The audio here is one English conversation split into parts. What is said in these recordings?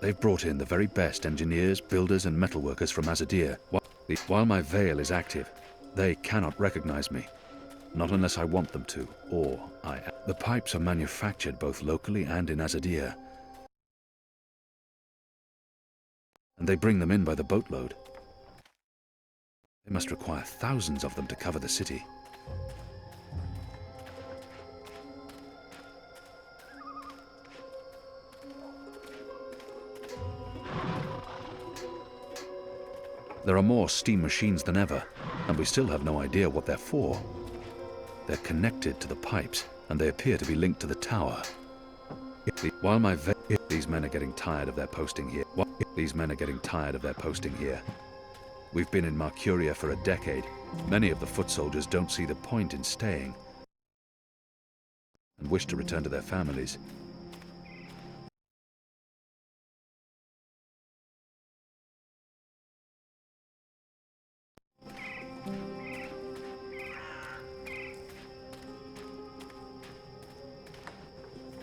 They've brought in the very best engineers, builders, and metalworkers from Azadir. While my veil is active, they cannot recognize me. Not unless I want them to, or I... The pipes are manufactured both locally and in Azadir. And they bring them in by the boatload. They must require thousands of them to cover the city. There are more steam machines than ever, and we still have no idea what they're for. They're connected to the pipes, and they appear to be linked to the tower. While these men are getting tired of their posting here. These men are getting tired of their posting here. We've been in Mercuria for a decade. Many of the foot soldiers don't see the point in staying and wish to return to their families.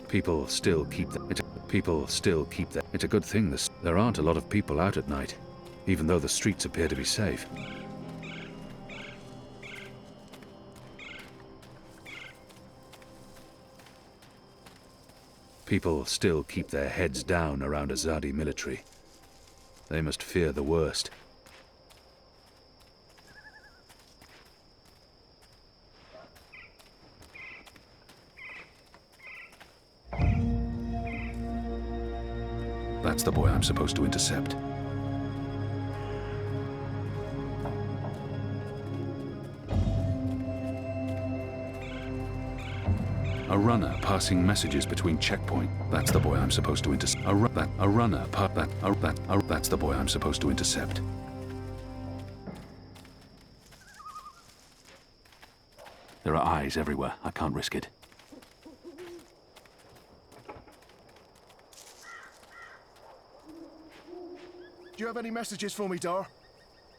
People still keep them. It's a good thing there aren't a lot of people out at night, even though the streets appear to be safe. People still keep their heads down around Azadi military. They must fear the worst. That's the boy I'm supposed to intercept. A runner passing messages between checkpoint. That's the boy I'm supposed to intercept. That's the boy I'm supposed to intercept. There are eyes everywhere. I can't risk it. Do you have any messages for me, Dar?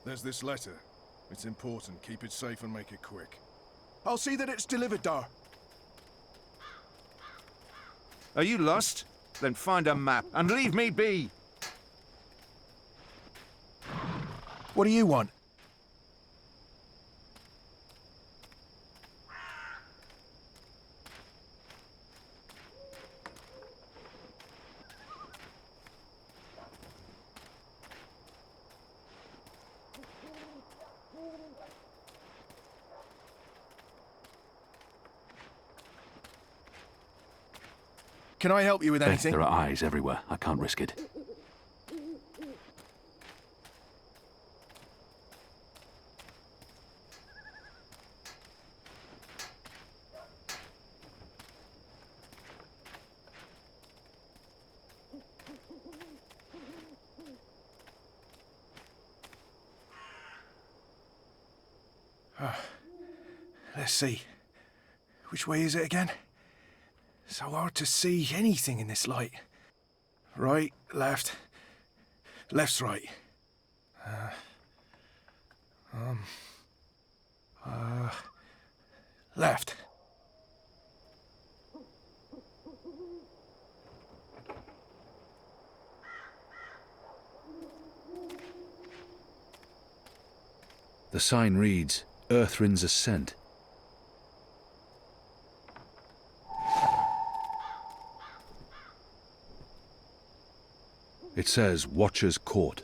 There's this letter. It's important. Keep it safe and make it quick. I'll see that it's delivered, Dar. Are you lost? Then find a map and leave me be! What do you want? Can I help you with anything? There are eyes everywhere. I can't risk it. Let's see. Which way is it again? So hard to see anything in this light. Right, left. Left's right. Left. The sign reads, Earthrin's Ascent. It says Watcher's Court.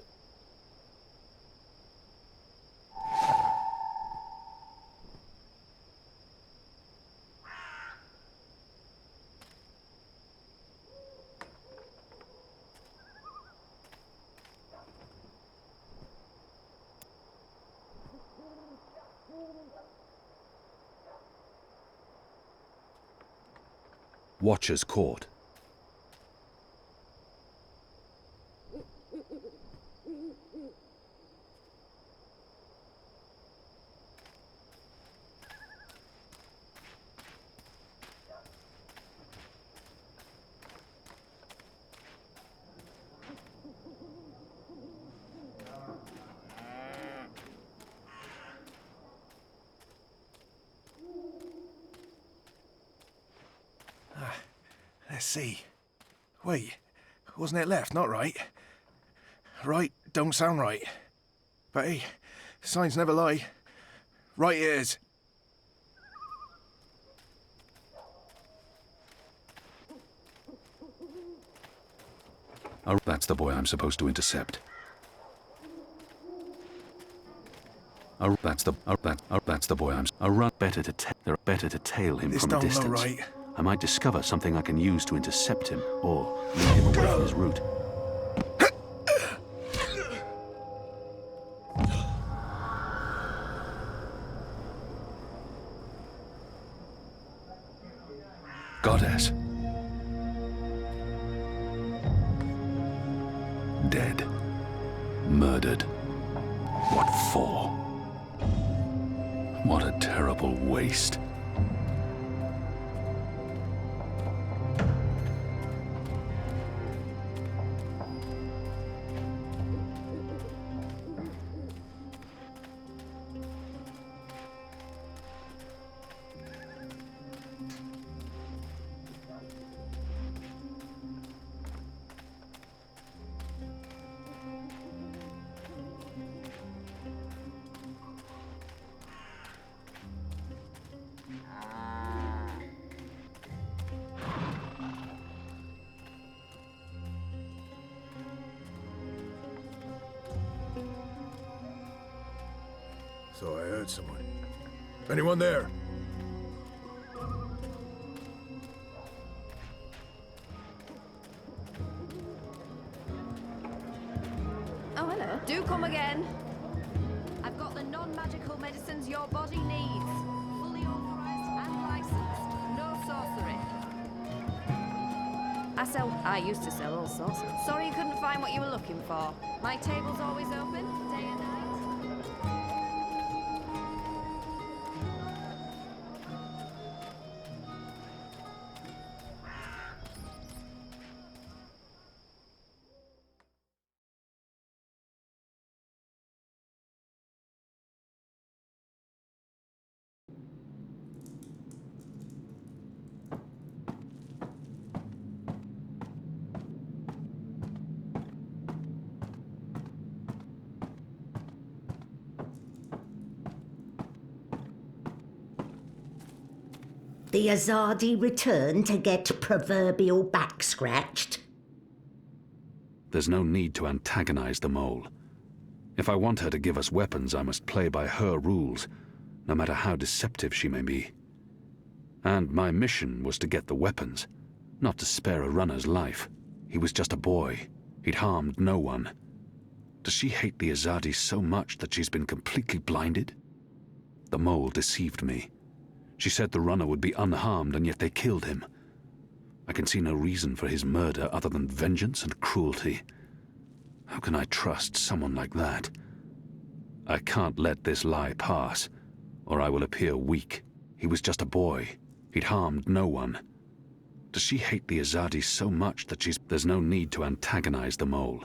Watcher's Court. Let's see. Wait, Wasn't it left, not right? Right don't sound right. But hey, signs never lie. Right it is. Oh, that's the boy I'm supposed to intercept. Oh, that's the boy I'm. Better to tail him This from a don't look distance. right. I might discover something I can use to intercept him, or lead him away from his route. Goddess. Dead. Murdered. What for? What a terrible waste. So I heard someone. Anyone there? Oh, hello. Do come again. I've got the non-magical medicines your body needs. Fully authorized and licensed. No sorcery. I used to sell all sorts. Sorry you couldn't find what you were looking for. My table's always open, day and night. The Azadi return to get proverbial back scratched? There's no need to antagonize the mole. If I want her to give us weapons, I must play by her rules, no matter how deceptive she may be. And my mission was to get the weapons, not to spare a runner's life. He was just a boy. He'd harmed no one. Does she hate the Azadi so much that she's been completely blinded? The mole deceived me. She said the runner would be unharmed, and yet they killed him. I can see no reason for his murder other than vengeance and cruelty. How can I trust someone like that? I can't let this lie pass, or I will appear weak. He was just a boy. He'd harmed no one. Does she hate the Azadi so much that there's no need to antagonize the mole?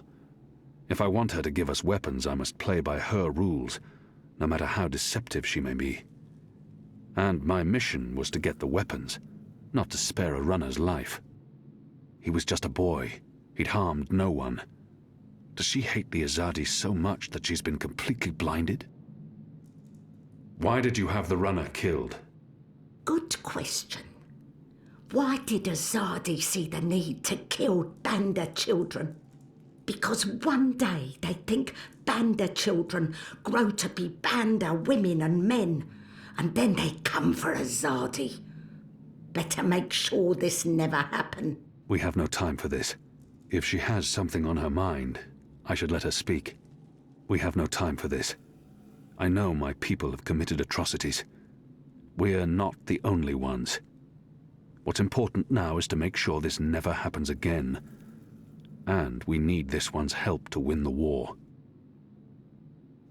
If I want her to give us weapons, I must play by her rules, no matter how deceptive she may be. And my mission was to get the weapons, not to spare a runner's life. He was just a boy. He'd harmed no one. Does she hate the Azadi so much that she's been completely blinded? Why did you have the runner killed? Good question. Why did Azadi see the need to kill Banda children? Because one day they think Banda children grow to be Banda women and men, and then they come for Azadi. Better make sure this never happen. We have no time for this. If she has something on her mind, I should let her speak. We have no time for this. I know my people have committed atrocities. We're not the only ones. What's important now is to make sure this never happens again. And we need this one's help to win the war.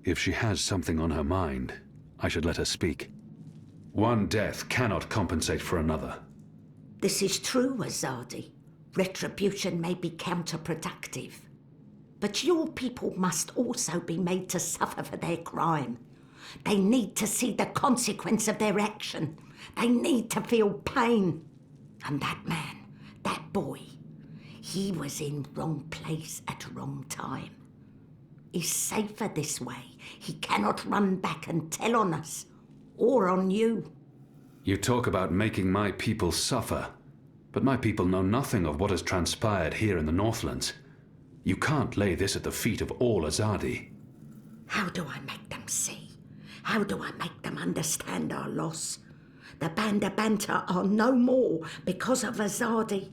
If she has something on her mind, I should let her speak. One death cannot compensate for another. This is true, Azadi. Retribution may be counterproductive. But your people must also be made to suffer for their crime. They need to see the consequence of their action. They need to feel pain. And that man, that boy, He was in wrong place at wrong time. He's safer this way. He cannot run back and tell on us, or on you. You talk about making my people suffer, but my people know nothing of what has transpired here in the Northlands. You can't lay this at the feet of all Azadi. How do I make them see? How do I make them understand our loss? The Banda Banter are no more because of Azadi.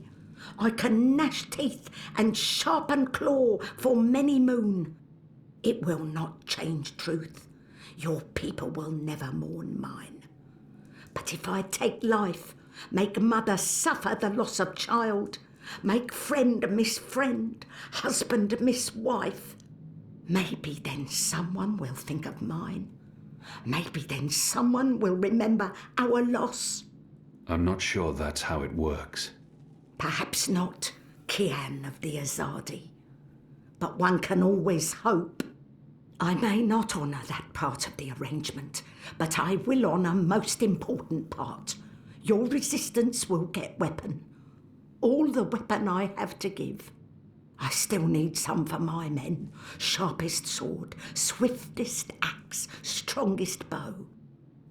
I can gnash teeth and sharpen claw for many moon. It will not change truth. Your people will never mourn mine. But if I take life, make mother suffer the loss of child, make friend miss friend, husband miss wife, maybe then someone will think of mine. Maybe then someone will remember our loss. I'm not sure that's how it works. Perhaps not, Kian of the Azadi. But one can always hope. I may not honour that part of the arrangement, but I will honour most important part. Your resistance will get weapon. All the weapon I have to give. I still need some for my men. Sharpest sword, swiftest axe, strongest bow.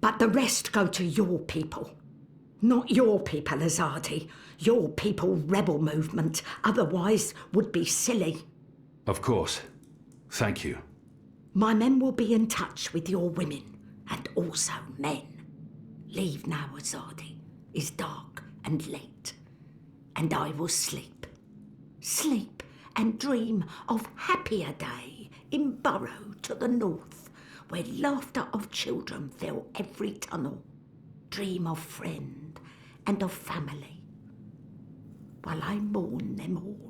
But the rest go to your people. Not your people, Azadi. Your people rebel movement, otherwise would be silly. Of course. Thank you. My men will be in touch with your women, and also men. Leave now, Azadi. It's dark and late, and I will sleep. Sleep and dream of happier day in Burrow to the north, where laughter of children fill every tunnel. Dream of friend and of family, while I mourn them all.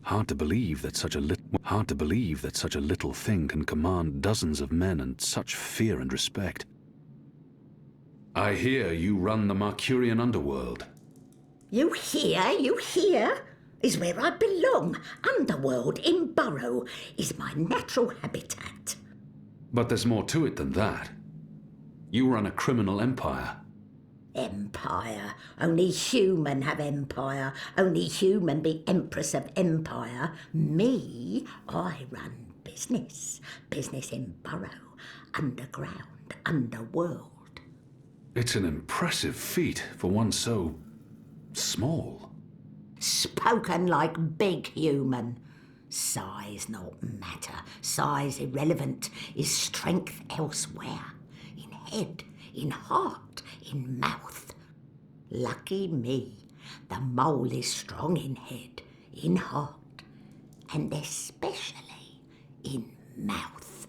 Hard to believe that such a little thing can command dozens of men and such fear and respect. I hear you run the Mercurian underworld. You hear? Is where I belong. Underworld in Burrow is my natural habitat. But there's more to it than that. You run a criminal empire. Empire. Only human have empire. Only human be empress of empire. Me, I run business. Business in Burrow. Underground. Underworld. It's an impressive feat for one so small. Spoken like big human. Size not matter. Size irrelevant. Is strength elsewhere. In head, in heart, in mouth. Lucky me. The mole is strong in head, in heart, and especially in mouth.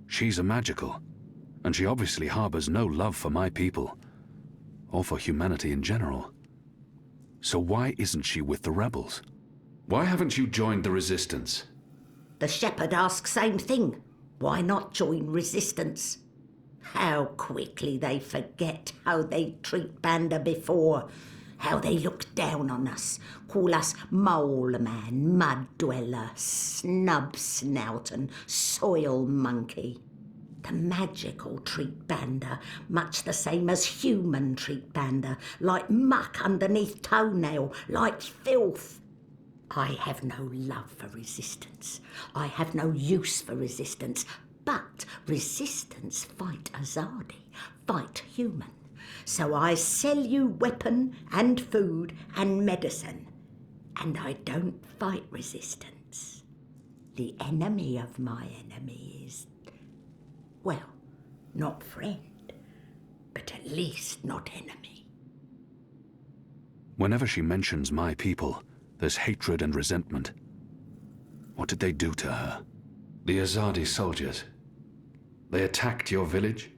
She's a magical, and she obviously harbors no love for my people, or for humanity in general. So why isn't she with the rebels? Why haven't you joined the resistance? The shepherd asks same thing. Why not join resistance? How quickly they forget how they treat Banda before. How they look down on us, call us mole man, mud dweller, snub snout and soil monkey. The magical treat Banda much the same as human treat Banda, like muck underneath toenail, like filth. I have no love for resistance. I have no use for resistance. But resistance fight Azadi, fight human. So I sell you weapon and food and medicine. And I don't fight resistance. The enemy of my enemy is, well, not friend, but at least not enemy. Whenever she mentions my people, there's hatred and resentment. What did they do to her? The Azadi soldiers. They attacked your village?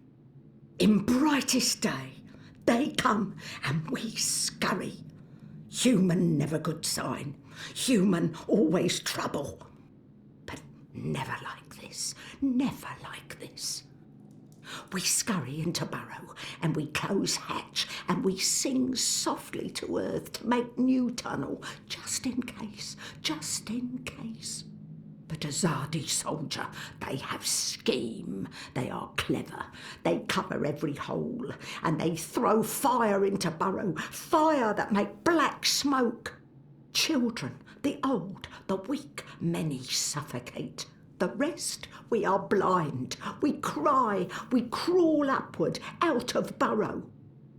In brightest day, they come and we scurry. Human never good sign. Human always trouble. But never like this. Never like this. We scurry into Burrow and we close hatch and we sing softly to earth to make new tunnel, just in case, just in case. But Azadi soldier, they have scheme. They are clever. They cover every hole, and they throw fire into Burrow, fire that make black smoke. Children, the old, the weak, many suffocate. The rest, we are blind. We cry, we crawl upward, out of Burrow.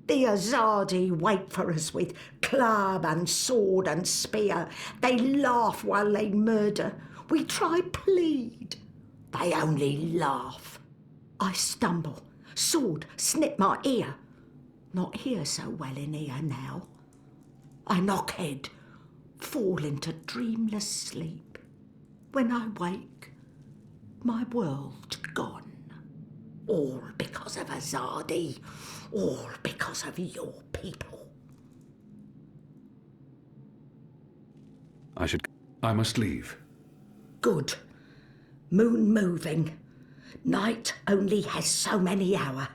The Azadi wait for us with club and sword and spear. They laugh while they murder. We try plead. They only laugh. I stumble. Sword snip my ear. Not hear so well in here now. I knock head. Fall into dreamless sleep. When I wake, my world gone. All because of Azadi. All because of your people. I must leave. Good. Moon moving. Night only has so many hour.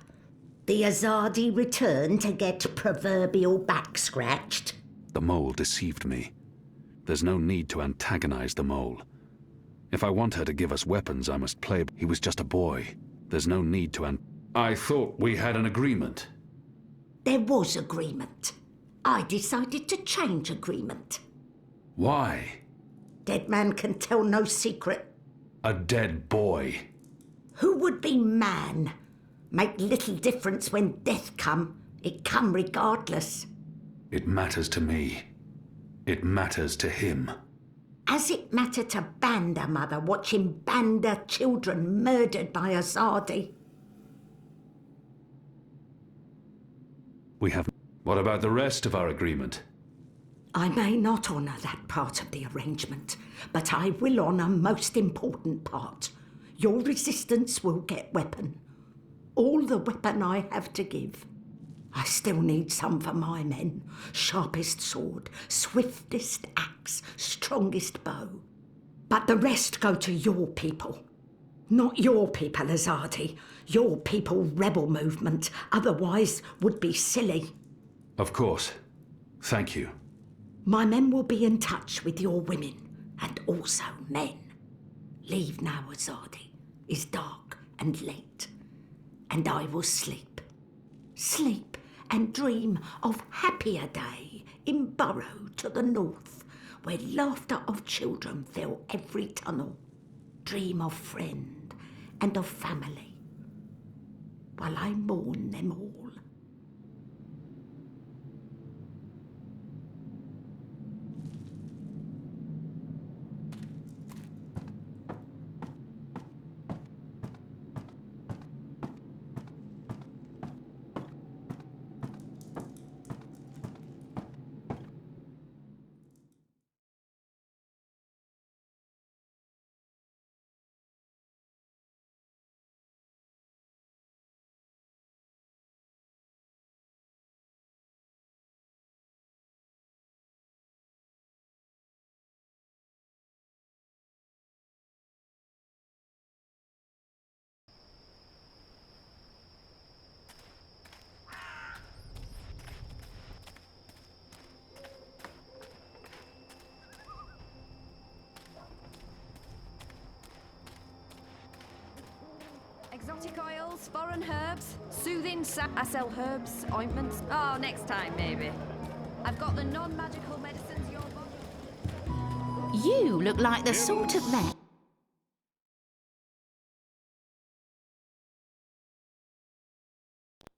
The Azadi return to get proverbial back scratched. The mole deceived me. There's no need to antagonize the mole. If I want her to give us weapons, I must play. He was just a boy. There's no need to I thought we had an agreement. There was agreement. I decided to change agreement. Why? Dead man can tell no secret. A dead boy. Who would be man? Make little difference when death come. It come regardless. It matters to me. It matters to him. As it matter to Banda mother watching Banda children murdered by Azadi? What about the rest of our agreement? I may not honour that part of the arrangement, but I will honour most important part. Your resistance will get weapon. All the weapon I have to give. I still need some for my men. Sharpest sword, swiftest axe, strongest bow. But the rest go to your people. Not your people, Azadi. Your people rebel movement, otherwise would be silly. Of course. Thank you. My men will be in touch with your women, and also men. Leave now, Azadi. It's dark and late, and I will sleep. Sleep and dream of happier day in Burrow to the north, where laughter of children fill every tunnel. Dream of friend and of family, while I mourn them all. Exotic oils, foreign herbs, soothing I sell herbs, ointments. Oh, next time, maybe. I've got the non-magical medicines your body... You look like the sort of man...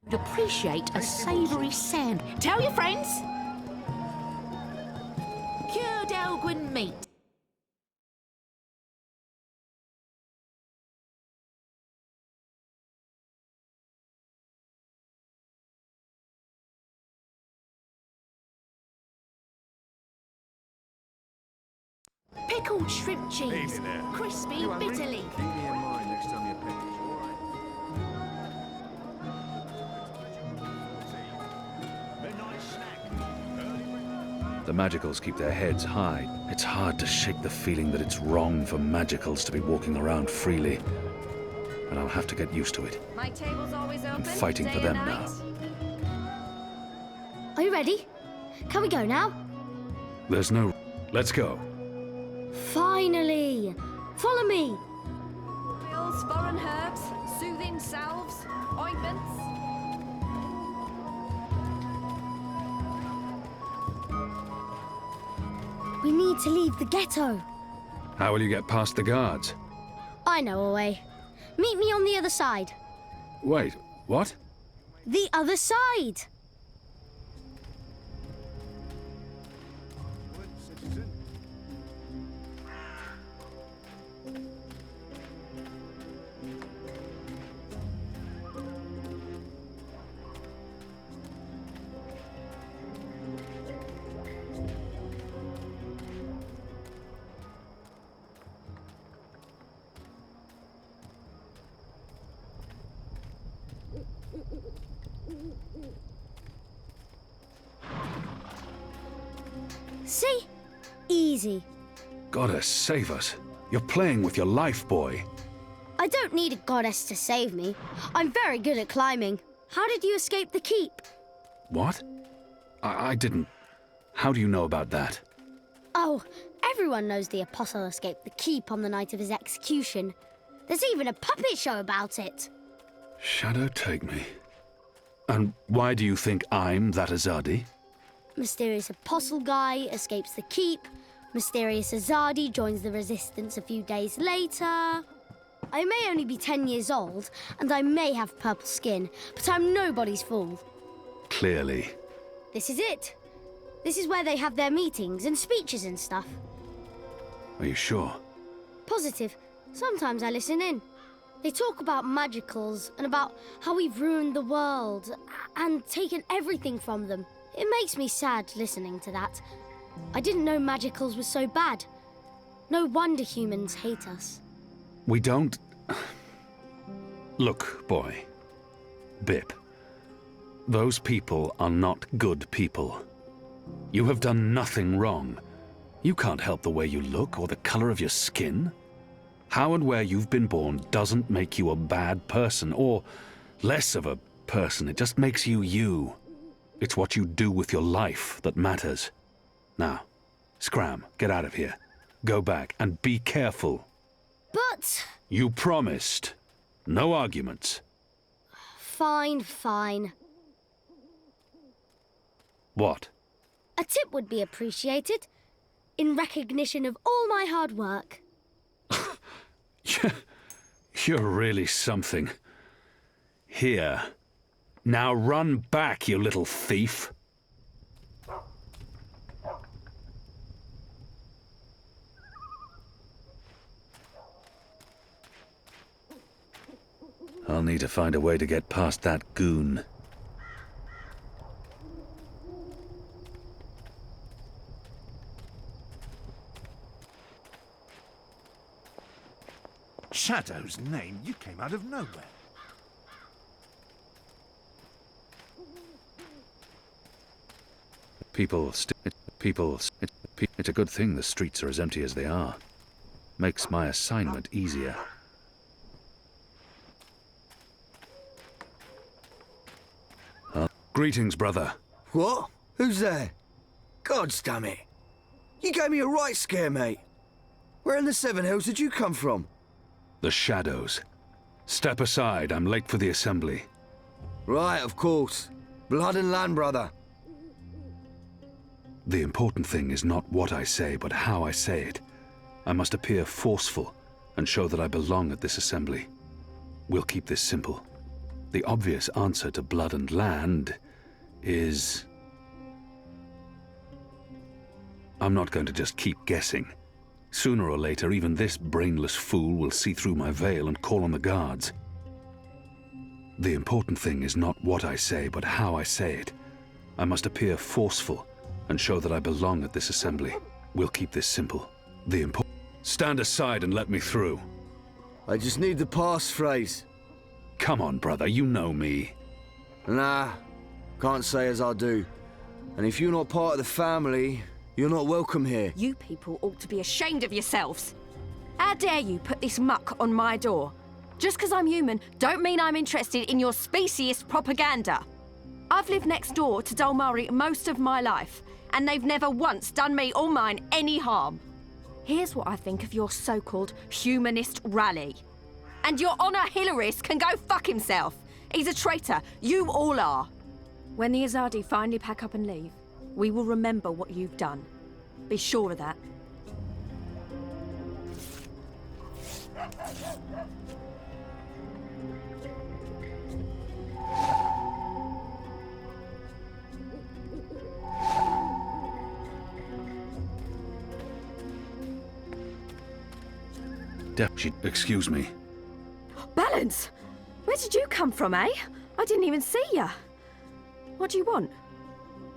would appreciate a savoury sand. Tell your friends! Cured Elgin meat. Pickled shrimp cheese, crispy bitter leaf. Keep me in mind next time you package, all right? Midnight snack. The magicals keep their heads high. It's hard to shake the feeling that it's wrong for magicals to be walking around freely. And I'll have to get used to it. My table's always open. I'm fighting day for them and now. night. Are you ready? Can we go now? There's no... Let's go. Finally! Follow me. Oils, foreign herbs, soothing salves, ointments. We need to leave the ghetto. How will you get past the guards? I know a way. Meet me on the other side. Wait, what? The other side! Citizen. See? Easy. Goddess, save us. You're playing with your life, boy. I don't need a goddess to save me. I'm very good at climbing. How did you escape the keep? What? I didn't. How do you know about that? Oh, everyone knows the apostle escaped the keep on the night of his execution. There's even a puppet show about it. Shadow take me. And why do you think I'm that Azadi? Mysterious apostle guy escapes the keep. Mysterious Azadi joins the resistance a few days later. I may only be 10 years old, and I may have purple skin, but I'm nobody's fool. Clearly. This is it. This is where they have their meetings and speeches and stuff. Are you sure? Positive. Sometimes I listen in. They talk about magicals and about how we've ruined the world and taken everything from them. It makes me sad listening to that. I didn't know magicals were so bad. No wonder humans hate us. We don't... Look, boy. Bip. Those people are not good people. You have done nothing wrong. You can't help the way you look or the color of your skin. How and where you've been born doesn't make you a bad person or less of a person. It just makes you you. It's what you do with your life that matters. Now, scram, get out of here. Go back and be careful. But... You promised. No arguments. Fine, fine. What? A tip would be appreciated, in recognition of all my hard work. You're really something. Here. Now run back, you little thief. I'll need to find a way to get past that goon. Shadow's name, you came out of nowhere. It's a good thing the streets are as empty as they are. Makes my assignment easier. Greetings, brother. What? Who's there? Gods damn it. You gave me a right scare, mate. Where in the Seven Hills did you come from? The shadows. Step aside, I'm late for the assembly. Right, of course. Blood and land, brother. The important thing is not what I say, but how I say it. I must appear forceful and show that I belong at this assembly. We'll keep this simple. The obvious answer to blood and land is... I'm not going to just keep guessing. Sooner or later, even this brainless fool will see through my veil and call on the guards. The important thing is not what I say, but how I say it. I must appear forceful and show that I belong at this assembly. We'll keep this simple. Stand aside and let me through. I just need the passphrase. Come on, brother, you know me. Nah, can't say as I do. And if you're not part of the family, you're not welcome here. You people ought to be ashamed of yourselves. How dare you put this muck on my door? Just because I'm human, don't mean I'm interested in your speciesist propaganda. I've lived next door to Dolmari most of my life, and they've never once done me or mine any harm. Here's what I think of your so-called humanist rally. And your Honor Hillarist can go fuck himself. He's a traitor. You all are. When the Azadi finally pack up and leave, we will remember what you've done. Be sure of that. Excuse me. Balance! Where did you come from, eh? I didn't even see ya. What do you want?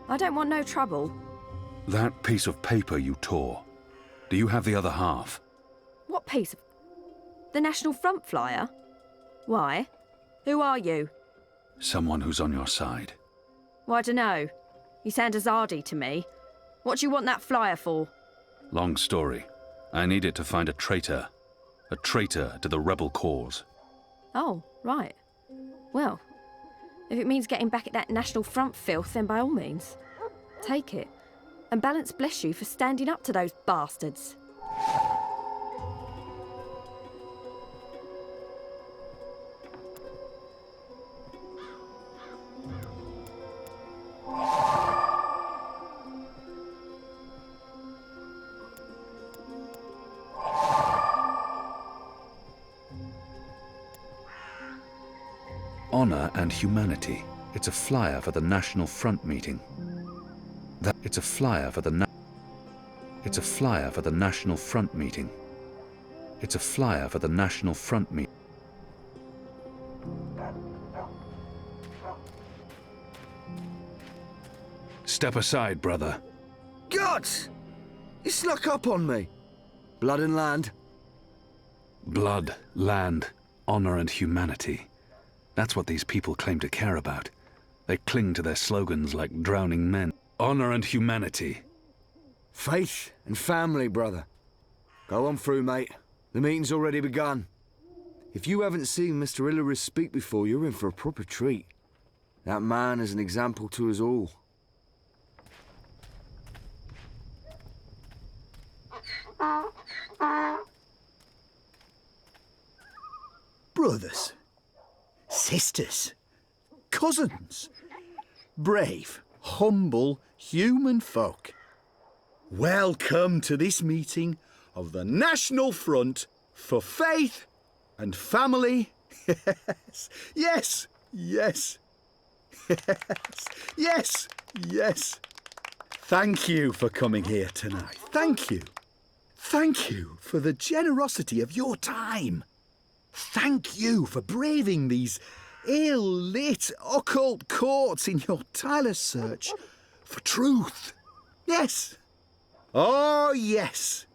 I don't want no trouble. That piece of paper you tore. Do you have the other half? What piece of... The National Front flyer? Why? Who are you? Someone who's on your side. Well, I dunno. You sound Azadi to me. What do you want that flyer for? Long story. I need it to find a traitor. A traitor to the rebel cause. Oh, right. Well, if it means getting back at that National Front filth, then by all means. Take it. And Balance bless you for standing up to those bastards. Honor and humanity. It's a flyer for the National Front meeting. It's a flyer for the National Front meeting. It's a flyer for the National Front meeting. Step aside, brother. Gods! You snuck up on me. Blood and land. Blood, land, honor and humanity. That's what these people claim to care about. They cling to their slogans like drowning men. Honor and humanity. Faith and family, brother. Go on through, mate. The meeting's already begun. If you haven't seen Mr. Hillarist speak before, you're in for a proper treat. That man is an example to us all. Brothers, sisters, cousins, brave, humble human folk. Welcome to this meeting of the National Front for Faith and Family. Yes, yes, yes, yes, yes. Thank you for coming here tonight. Thank you. Thank you for the generosity of your time. Thank you for braving these ill-lit occult courts in your tireless search for truth. Yes. Oh, yes.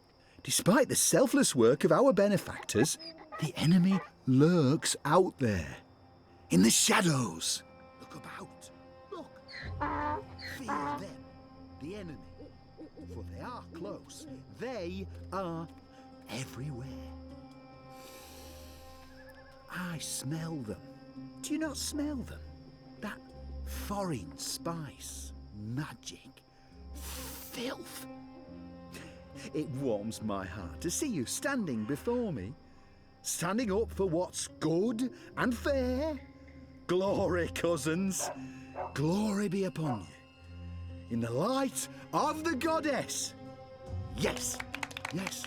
Despite the selfless work of our benefactors, the enemy lurks out there, in the shadows. Look about. Look. Fear them, the enemy. For they are close. They are everywhere. I smell them. Do you not smell them? That foreign spice, magic, filth. It warms my heart to see you standing before me, standing up for what's good and fair. Glory, cousins. Glory be upon you. In the light of the goddess. Yes, yes.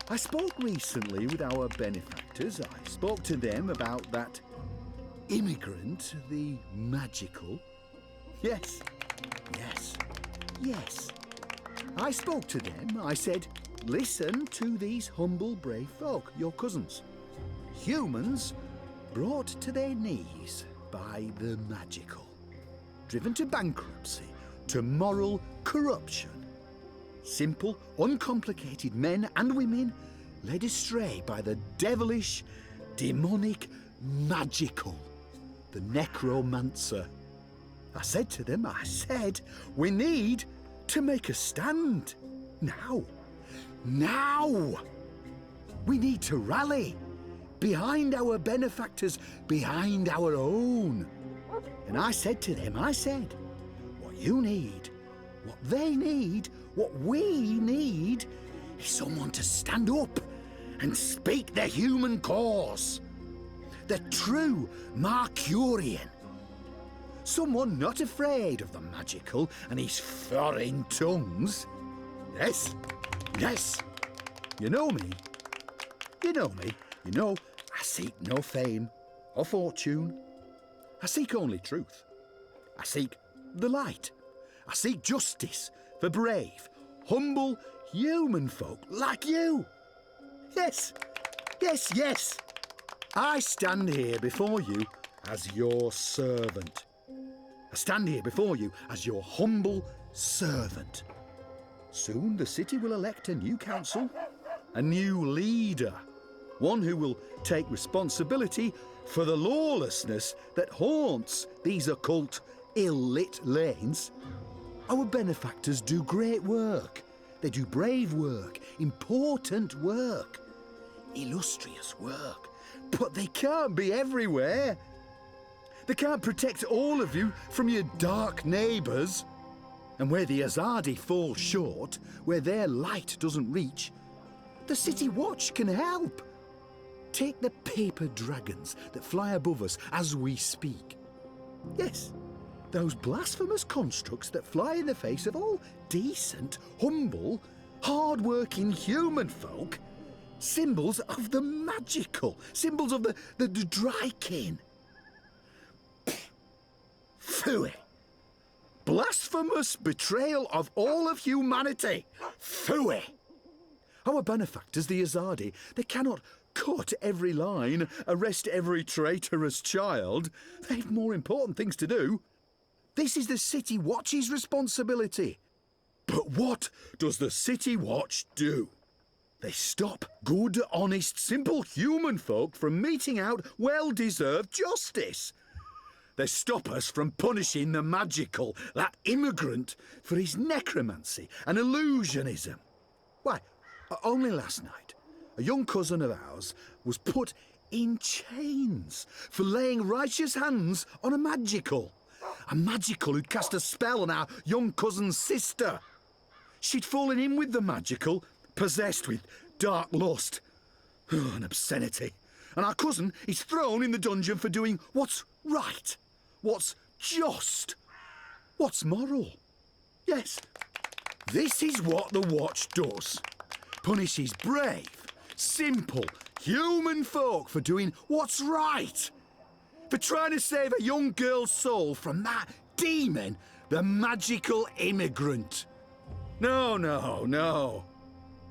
I spoke recently with our benefactors. I spoke to them about that immigrant, the magical. Yes, yes, yes. I spoke to them. I said, listen to these humble, brave folk, your cousins. Humans brought to their knees by the magical. Driven to bankruptcy, to moral corruption. Simple, uncomplicated men and women led astray by the devilish, demonic, magical, the necromancer. I said to them, we need to make a stand. Now. Now. We need to rally behind our benefactors, behind our own. And I said to them, what you need, what they need, what we need is someone to stand up and speak the human cause. The true Mercurian. Someone not afraid of the magical and his foreign tongues. Yes, yes. You know me. You know me. You know I seek no fame or fortune. I seek only truth. I seek the light. I seek justice for brave, humble human folk like you. Yes, yes, yes. I stand here before you as your servant. I stand here before you as your humble servant. Soon the city will elect a new council, a new leader, one who will take responsibility for the lawlessness that haunts these occult, ill-lit lanes. Our benefactors do great work. They do brave work, important work, illustrious work. But they can't be everywhere. They can't protect all of you from your dark neighbours. And where the Azadi fall short, where their light doesn't reach, the City Watch can help. Take the paper dragons that fly above us as we speak. Yes, those blasphemous constructs that fly in the face of all decent, humble, hard-working human folk. Symbols of the magical, symbols of the Drykin. Phooey. Blasphemous betrayal of all of humanity. Phooey. Our benefactors, the Azadi, they cannot cut every line, arrest every traitorous child. They've more important things to do. This is the City Watch's responsibility. But what does the City Watch do? They stop good, honest, simple human folk from meting out well-deserved justice. They stop us from punishing the magical, that immigrant, for his necromancy and illusionism. Why, only last night, a young cousin of ours was put in chains for laying righteous hands on a magical who'd cast a spell on our young cousin's sister. She'd fallen in with the magical, possessed with dark lust and obscenity. And our cousin is thrown in the dungeon for doing what's right, what's just, what's moral. Yes, this is what the Watch does. Punishes brave, simple, human folk for doing what's right. For trying to save a young girl's soul from that demon, the magical immigrant. No, no, no.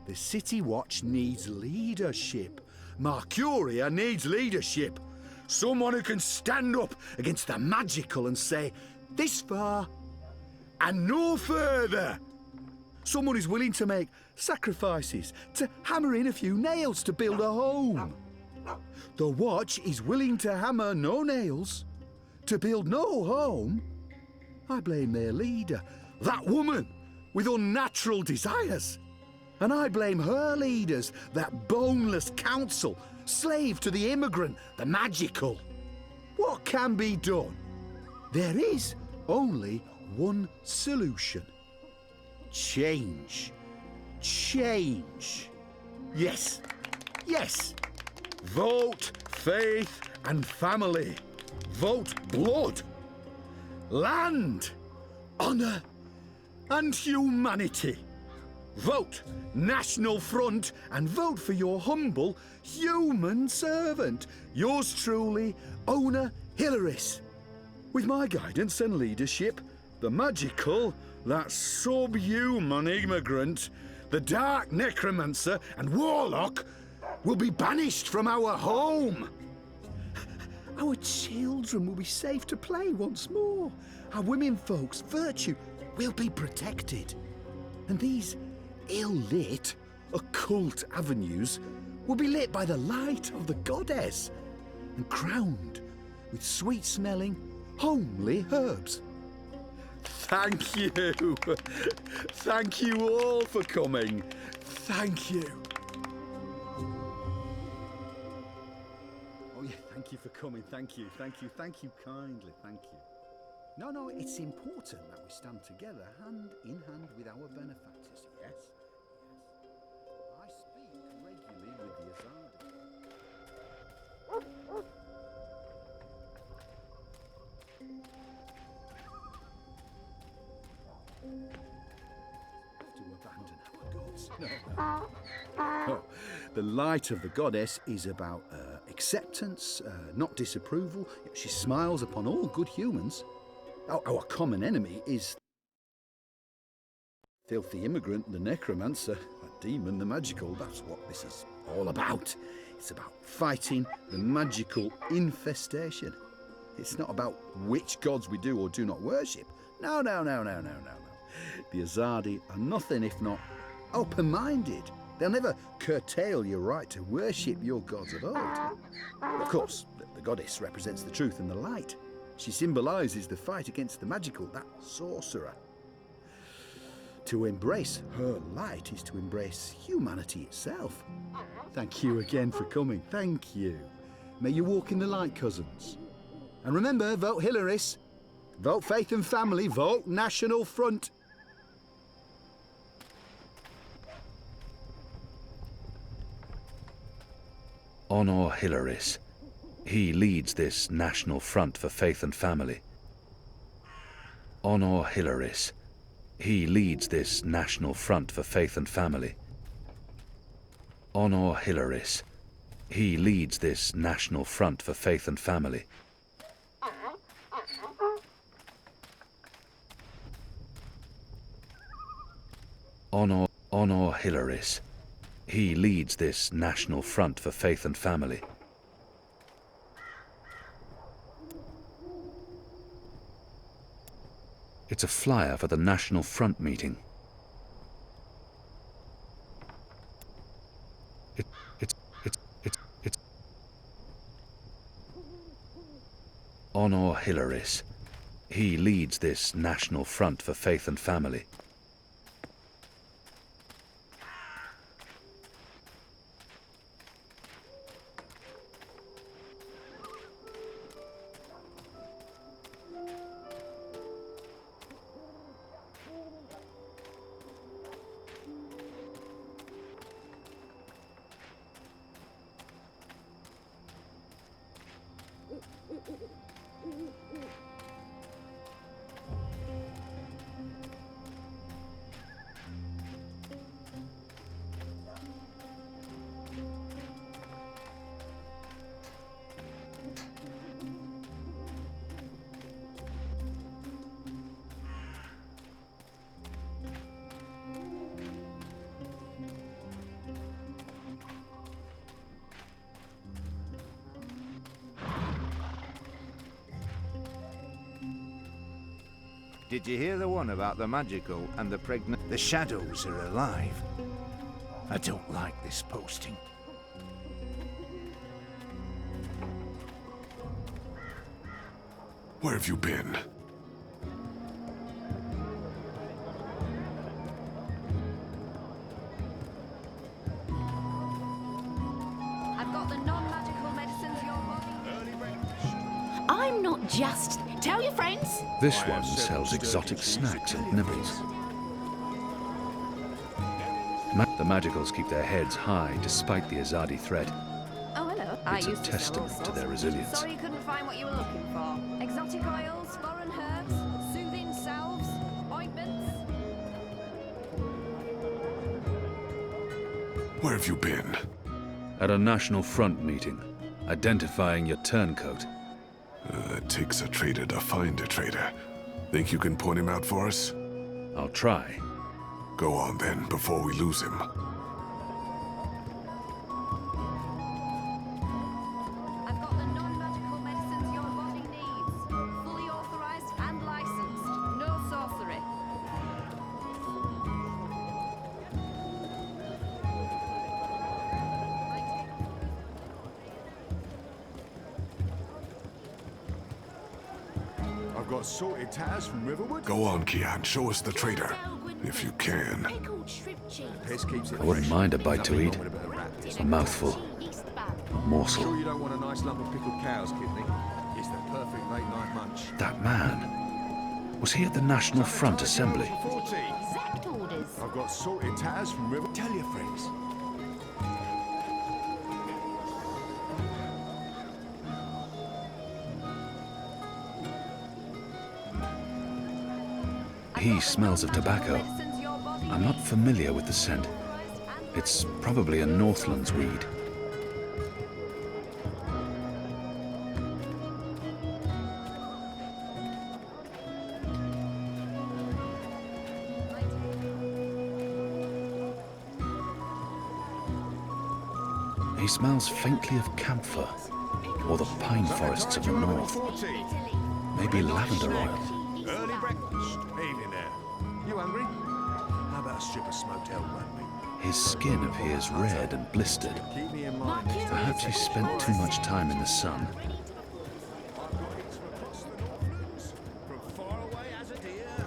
The City Watch needs leadership. Mercuria needs leadership. Someone who can stand up against the magical and say, this far and no further. Someone who's willing to make sacrifices, to hammer in a few nails to build a home. The Watch is willing to hammer no nails, to build no home. I blame their leader, that woman with unnatural desires. And I blame her leaders, that boneless council, slave to the immigrant, the magical. What can be done? There is only one solution. Change. Change. Yes. Yes. Vote, faith and family. Vote blood. Land. Honour and humanity. Vote National Front and vote for your humble human servant. Yours truly, Owner Hilaris. With my guidance and leadership, the magical, that subhuman immigrant, the dark necromancer and warlock will be banished from our home. Our children will be safe to play once more. Our women folks' virtue will be protected. And these ill-lit, occult avenues will be lit by the light of the goddess and crowned with sweet-smelling, homely herbs. Thank you. Thank you all for coming. Thank you. Oh yeah, thank you for coming. Thank you, thank you, thank you kindly, thank you. No, it's important that we stand together, hand in hand with our benefactors, yes? To abandon our gods. No. The light of the goddess is about acceptance, not disapproval. She smiles upon all good humans. Our common enemy is the filthy immigrant, the necromancer, a demon, the magical. That's what this is all about. It's about fighting the magical infestation. It's not about which gods we do or do not worship. No. The Azadi are nothing if not open-minded. They'll never curtail your right to worship your gods of old. Of course, the goddess represents the truth and the light. She symbolises the fight against the magical, that sorcerer. To embrace her light is to embrace humanity itself. Thank you again for coming. Thank you. May you walk in the light, cousins. And remember, vote Hilaris. Vote Faith and Family. Vote National Front. Honor Hilaris. He leads this National Front for Faith and Family. Honor Hilaris. He leads this National Front for Faith and Family. Honor Hilaris. He leads this National Front for Faith and Family. Honor Hilaris. He leads this National Front for Faith and Family. It's a flyer for the National Front meeting. It's Honor Hilaris. He leads this National Front for Faith and Family. Did you hear the one about the magical and the pregnant? The shadows are alive. I don't like this posting. Where have you been? I've got the non-magical medicines your body needs. I'm not just... Tell your friends. This one sells exotic snacks and nibbles. The magicals keep their heads high despite the Azadi threat. Oh, hello. It's a testament to their resilience. Sorry you couldn't find what you were looking for. Exotic oils, foreign herbs, soothing salves, ointments. Where have you been? At a National Front meeting, identifying your turncoat. It takes a traitor to find a traitor. Think you can point him out for us? I'll try. Go on then, before we lose him. I've got the non-magical medicines your body needs. Fully authorized and licensed. No sorcery. I've got sorted tatters from Riverwood. Go on, Kian, show us the traitor. If you can. I wouldn't mind a bite to eat. A mouthful. A morsel. Sure you don't want a nice lump of pickled cow's kidney? It's the perfect late-night munch. That man. Was he at the National Front Assembly? Exact orders. I've got sorted tatters from Riverwood. Tell your friends. He smells of tobacco. I'm not familiar with the scent. It's probably a Northlands weed. He smells faintly of camphor, or the pine forests of the north. Maybe lavender oil. Early breakfast. Evening there. You hungry? How about a strip of smoked elk, mate? His skin appears red and blistered. Keep me in mind. Perhaps he spent too much time in the sun. From far away as a deer.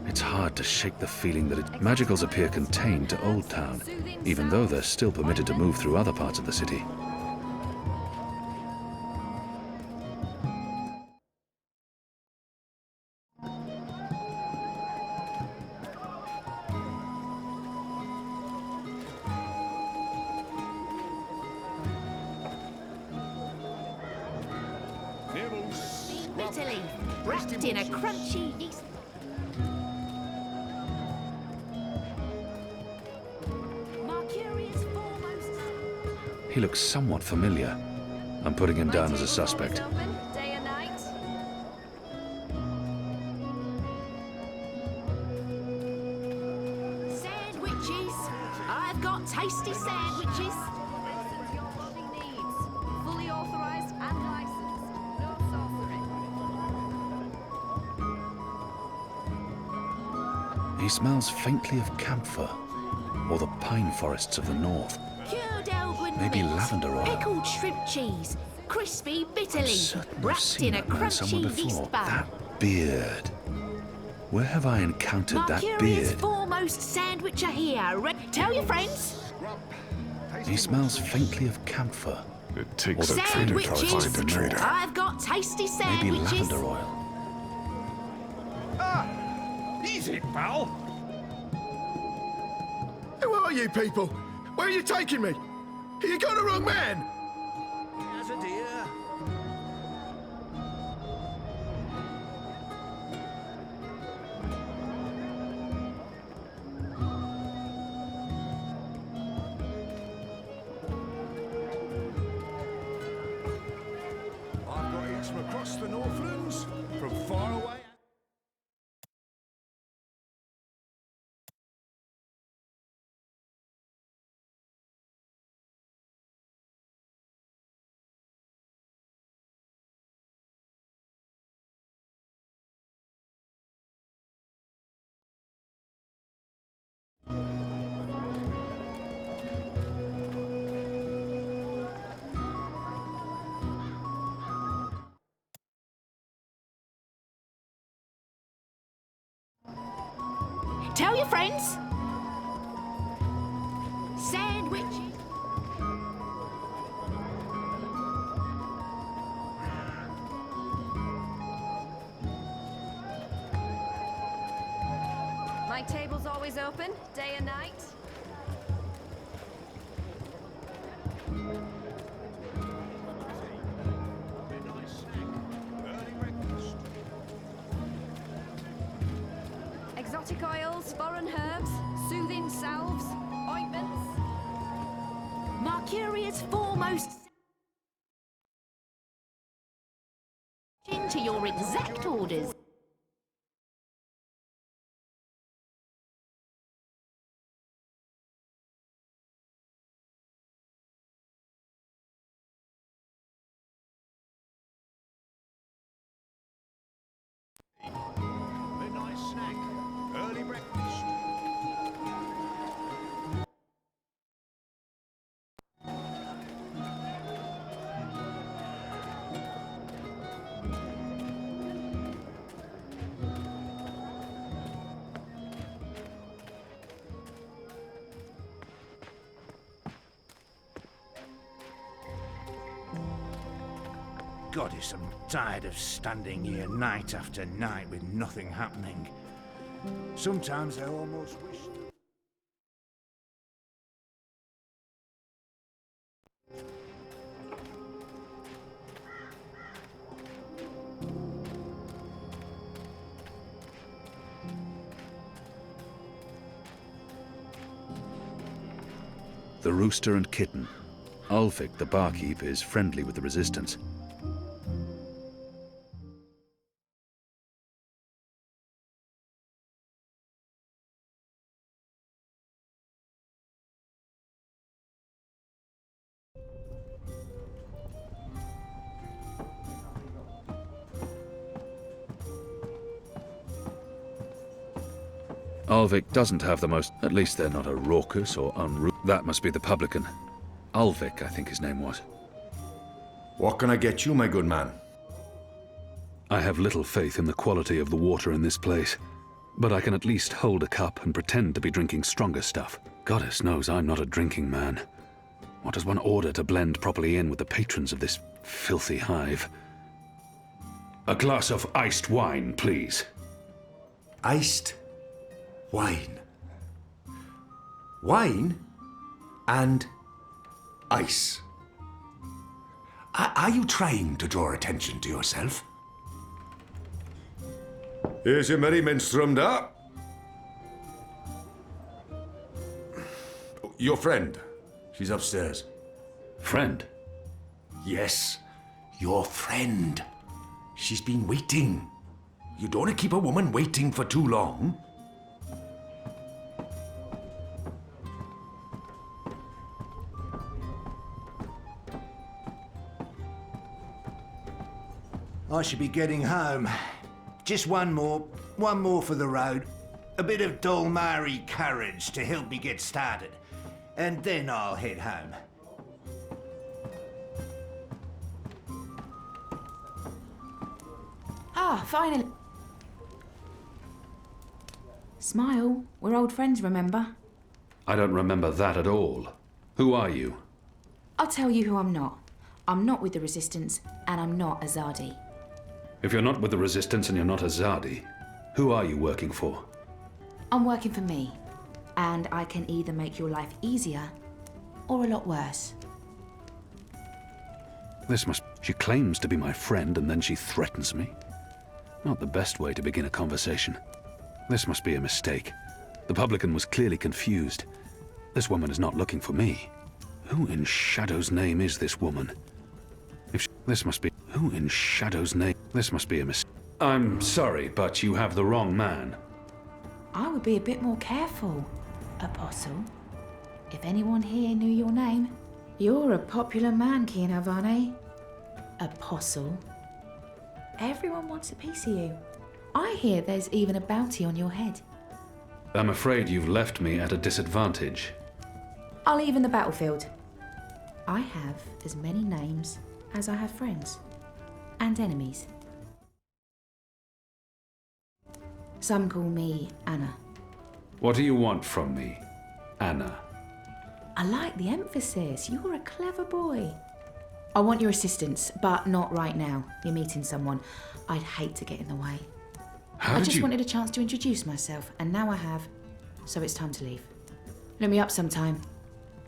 It's hard to shake the feeling that magicals appear contained to Old Town, even though they're still permitted to move through other parts of the city. Bitterly, wrapped in a crunchy yeast. Mercurius foremost. He looks somewhat familiar. I'm putting him down as a suspect. Day and night. Sandwiches. I've got tasty sandwiches. Medicines your body needs. Fully authorized and licensed. No sorcery. He smells faintly of camphor, or the pine forests of the north. Cured Elgin Maybe meat, lavender oil. pickled shrimp cheese, crispy bitterly, Certain I've wrapped seen in a that man somewhere crunchy yeast before. bun. That beard. Where have I encountered that Mercurius beard? foremost sandwicher here. Tell your friends. He smells faintly of camphor, It takes a Or the trader to Sandwiches. find a trader. I've got tasty maybe sandwiches. lavender oil. Easy, pal. Who are you people? Where are you taking me? You got the wrong man. As a deer. I've got hits from across the Northlands, from far away. Tell your friends. Sandwiches. My table's always open, day and night. Exotic oils, foreign herbs, soothing salves, ointments. Mercurius foremost. Into your exact orders. Midnight snack, early breakfast. Goddess, I'm tired of standing here night after night with nothing happening. Sometimes I almost wish... The rooster and kitten. Ulfric, the barkeep, is friendly with the resistance. Ulfric doesn't have the most... At least they're not a raucous or That must be the publican. Ulfric, I think his name was. What can I get you, my good man? I have little faith in the quality of the water in this place, but I can at least hold a cup and pretend to be drinking stronger stuff. Goddess knows I'm not a drinking man. What does one order to blend properly in with the patrons of this filthy hive? A glass of iced wine, please. Iced wine. Wine and ice. Are you trying to draw attention to yourself? Here's your merriment strummed up. Your friend. She's upstairs. Friend? Yes, your friend. She's been waiting. You don't want to keep a woman waiting for too long. I should be getting home. Just one more for the road. A bit of Dolmari courage to help me get started. And then I'll head home. Ah, finally. Smile. We're old friends, remember? I don't remember that at all. Who are you? I'll tell you who I'm not. I'm not with the Resistance, and I'm not Azadi. If you're not with the Resistance and you're not Azadi, who are you working for? I'm working for me, and I can either make your life easier or a lot worse. She claims to be my friend and then she threatens me. Not the best way to begin a conversation. This must be a mistake. The publican was clearly confused. This woman is not looking for me. Who in Shadow's name is this woman? Who in Shadow's name? This must be a mistake. I'm sorry, but you have the wrong man. I would be a bit more careful, Apostle. If anyone here knew your name, you're a popular man, Kian Alvane. Apostle. Everyone wants a piece of you. I hear there's even a bounty on your head. I'm afraid you've left me at a disadvantage. I'll even the battlefield. I have as many names as I have friends. And enemies. Some call me Anna. What do you want from me, Anna? I like the emphasis. You're a clever boy. I want your assistance, but not right now. You're meeting someone. I'd hate to get in the way. I just wanted a chance to introduce myself, and now I have. So it's time to leave. Look me up sometime.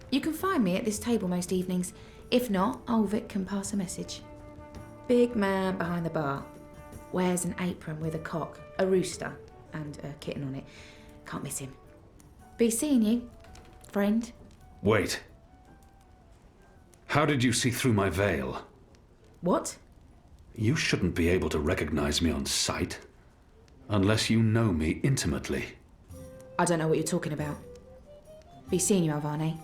You can find me at this table most evenings. If not, Ulfric can pass a message. Big man behind the bar. Wears an apron with a cock, a rooster, and a kitten on it. Can't miss him. Be seeing you, friend. Wait. How did you see through my veil? What? You shouldn't be able to recognize me on sight. Unless you know me intimately. I don't know what you're talking about. Be seeing you, Alvane.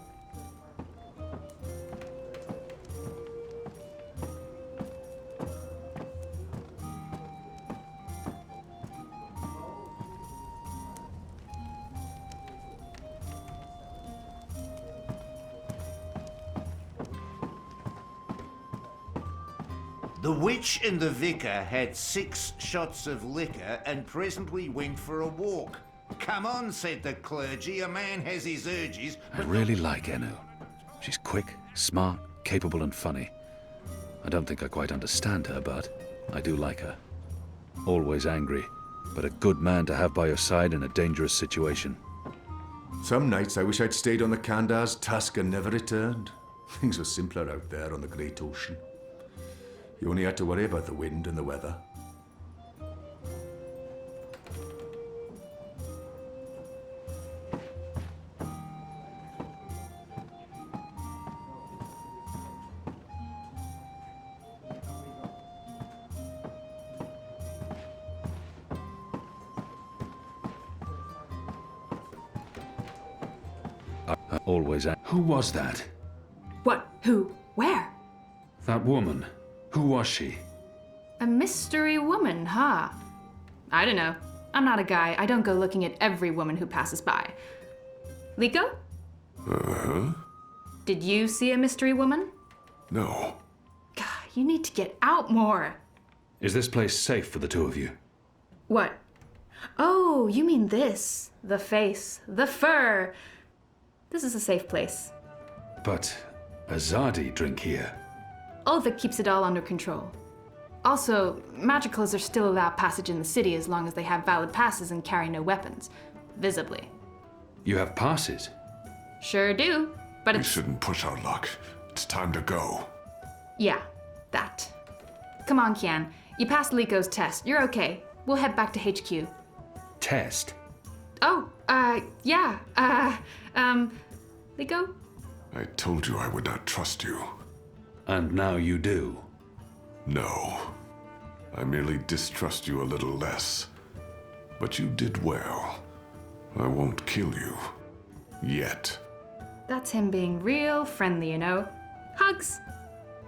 The witch and the vicar had 6 shots of liquor and presently went for a walk. Come on, said the clergy, a man has his urges. I really like Enu. She's quick, smart, capable and funny. I don't think I quite understand her, but I do like her. Always angry, but a good man to have by your side in a dangerous situation. Some nights I wish I'd stayed on the Kandar's tusk and never returned. Things were simpler out there on the Great Ocean. You only had to worry about the wind and the weather. Who was that? What? Who? Where? That woman. Who was she? A mystery woman, huh? I don't know. I'm not a guy. I don't go looking at every woman who passes by. Liko? Uh-huh. Did you see a mystery woman? No. God, you need to get out more. Is this place safe for the two of you? What? Oh, you mean this. The face. The fur. This is a safe place. But Azadi drink here. Ulvik keeps it all under control. Also, magicals are still allowed passage in the city as long as they have valid passes and carry no weapons. Visibly. You have passes? Sure do, but We it's... shouldn't push our luck. It's time to go. Yeah, that. Come on, Kian. You passed Liko's test. You're okay. We'll head back to HQ. Test? Oh, yeah, Liko? I told you I would not trust you. And now you do. No. I merely distrust you a little less. But you did well. I won't kill you. Yet. That's him being real friendly, you know? Hugs?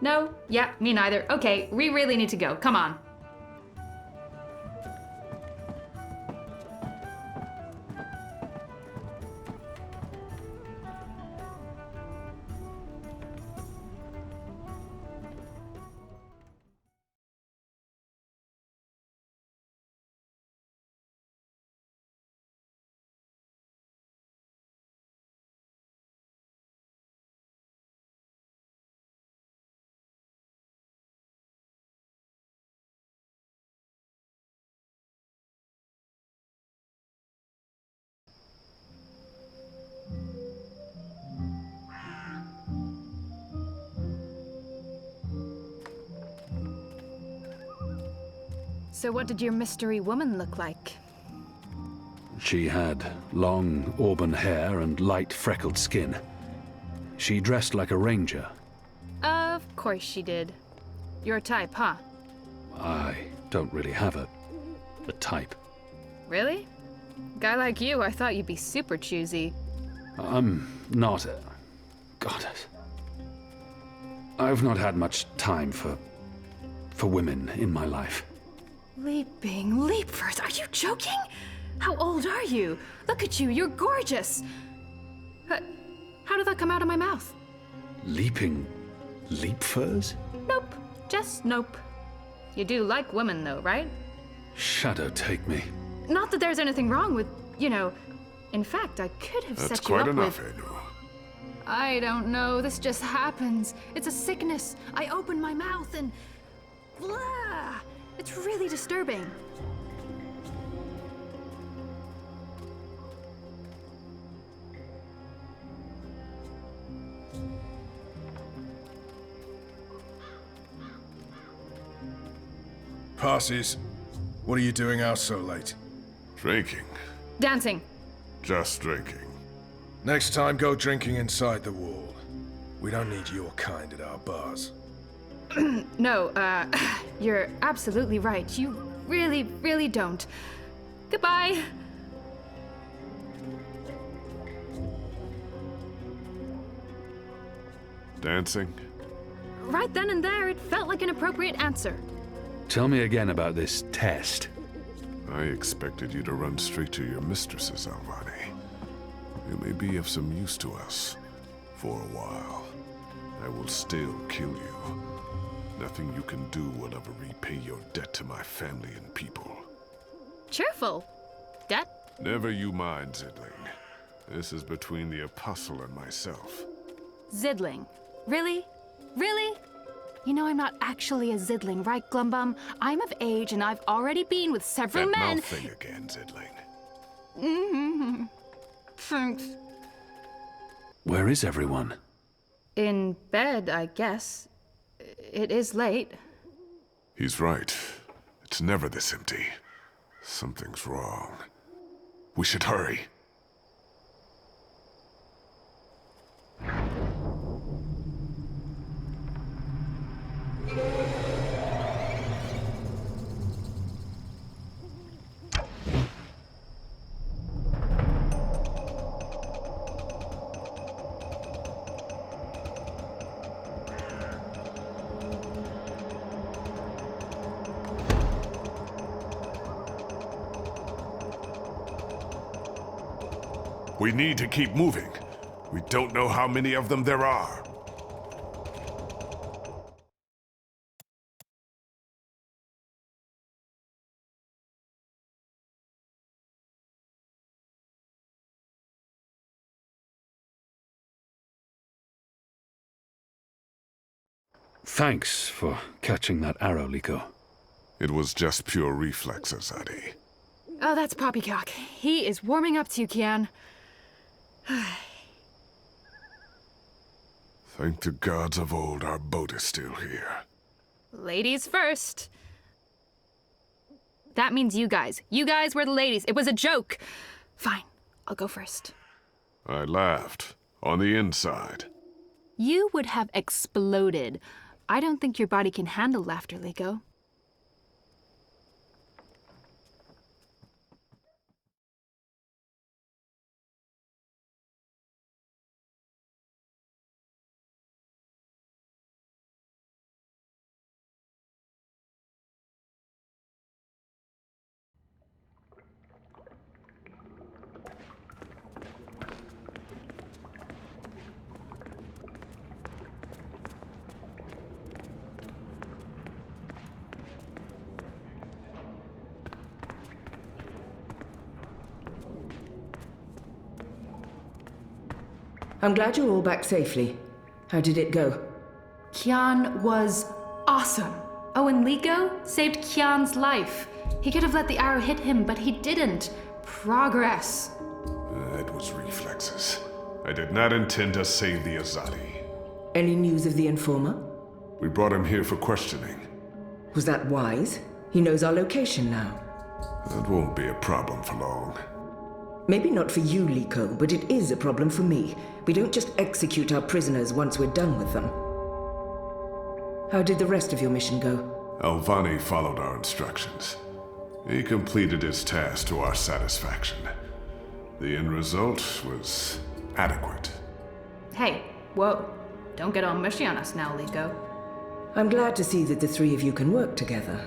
No? Yeah, me neither. Okay, we really need to go. Come on. So what did your mystery woman look like? She had long auburn hair and light freckled skin. She dressed like a ranger. Of course she did. Your type, huh? I don't really have a type. Really? Guy like you, I thought you'd be super choosy. I'm not... God. I've not had much time for women in my life. Leaping leapers, are you joking? How old are you? Look at you, you're gorgeous. How did that come out of my mouth? Leaping leapfurs? Nope, just nope. You do like women though, right? Shadow take me. Not that there's anything wrong with, you know, in fact, I could have That's set you quite up enough, with... Anu. I don't know, this just happens. It's a sickness. I open my mouth and... Blah! It's really disturbing. Passes. What are you doing out so late? Drinking. Dancing. Just drinking. Next time, go drinking inside the wall. We don't need your kind at our bars. No, you're absolutely right. You really, really don't. Goodbye. Dancing? Right then and there, it felt like an appropriate answer. Tell me again about this test. I expected you to run straight to your mistresses, Alvani. You may be of some use to us. For a while. I will still kill you. Nothing you can do will ever repay your debt to my family and people. Cheerful. Debt? Never you mind, Zidling. This is between the Apostle and myself. Zidling. Really? Really? You know I'm not actually a Zidling, right, Glumbum? I'm of age and I've already been with several That men... mouth thing again, Zidling. Mm-hmm. Thanks. Where is everyone? In bed, I guess. It is late. He's right. It's never this empty. Something's wrong. We should hurry. We need to keep moving. We don't know how many of them there are. Thanks for catching that arrow, Liko. It was just pure reflex, Azadi. Oh, that's Poppycock. He is warming up to you, Kian. Thank the gods of old our boat is still here. Ladies first. That means you guys. You guys were the ladies. It was a joke. Fine, I'll go first. I laughed. On the inside. You would have exploded. I don't think your body can handle laughter, Liko. I'm glad you're all back safely. How did it go? Kian was awesome. Oh, and Liko saved Kian's life. He could have let the arrow hit him, but he didn't. Progress. It was reflexes. I did not intend to save the Azadi. Any news of the informer? We brought him here for questioning. Was that wise? He knows our location now. That won't be a problem for long. Maybe not for you, Liko, but it is a problem for me. We don't just execute our prisoners once we're done with them. How did the rest of your mission go? Alvani followed our instructions. He completed his task to our satisfaction. The end result was adequate. Hey, whoa. Don't get all mushy on us now, Liko. I'm glad to see that the three of you can work together.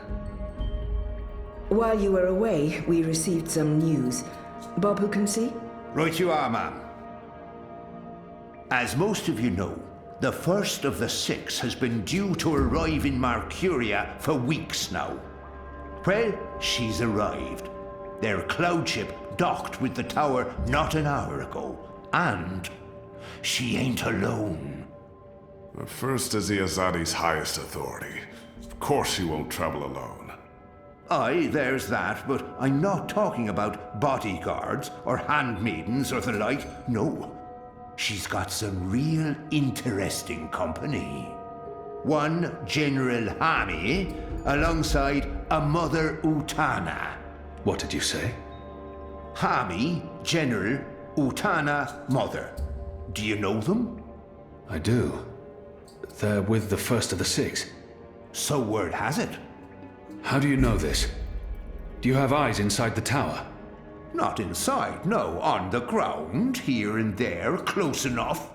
While you were away, we received some news. Bob, who can see? Right you are, ma'am. As most of you know, the first of the 6 has been due to arrive in Mercuria for weeks now. Well, she's arrived. Their cloud ship docked with the tower not an hour ago. And she ain't alone. The first is the Azadi's highest authority. Of course she won't travel alone. Aye, there's that, but I'm not talking about bodyguards or handmaidens or the like. No. She's got some real interesting company. One General Hami, alongside a Mother Utana. What did you say? Hami, General, Utana, Mother. Do you know them? I do. They're with the first of the 6. So word has it. How do you know this? Do you have eyes inside the tower? Not inside, no. On the ground, here and there, close enough.